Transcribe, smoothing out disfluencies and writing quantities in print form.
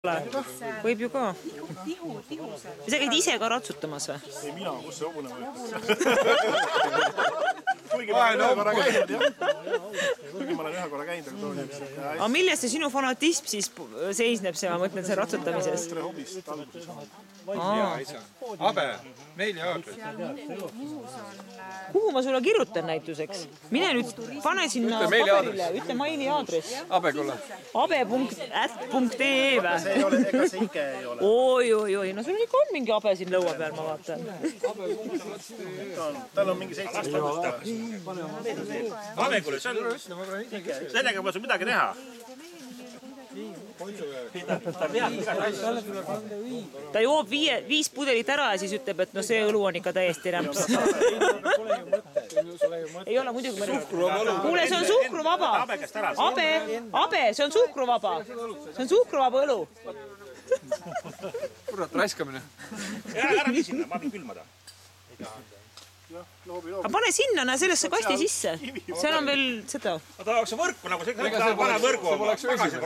Võib ju ka. Sa käid ise ka ratsutamas või? Ei mina, kus see hobune kuigi ma olen ühe korra käinud, jah. Kuigi ma olen ühe korra käinud. Aga milles see sinu fanatism siis seisneb see, ma mõtlen see ratsutamises? Tere hobist alguses. Habe, meili aadres. Kuhu ma sulle kirjutan näituseks? Mine nüüd, pane sinna paberile, ütle maili aadress. Habekulle. abe.at.ee või? See ei ole, ega see ike ei ole. Oi, no sul on ikka on mingi abe siin lõua peal, ma vaatan. Tal on mingi 7 aastat. Habekulle, sellega pole sul midagi teha. Ta joob 5 pudelit ära ja siis ütleb, et no see õlu on ikka täiesti rämps. Ei ole muidugi mõni. Kuule, see on suhkruvaba. Abe, see on suhkruvaba. See on suhkruvaba õlu. Kurat, raiskamine. Ära nii sinna, ma võin külmada. Aga pane sinna, näe sellesse kasti sisse. Seal on veel seda. Ma tahaks võrku nagu see, pane võrgu tagasi.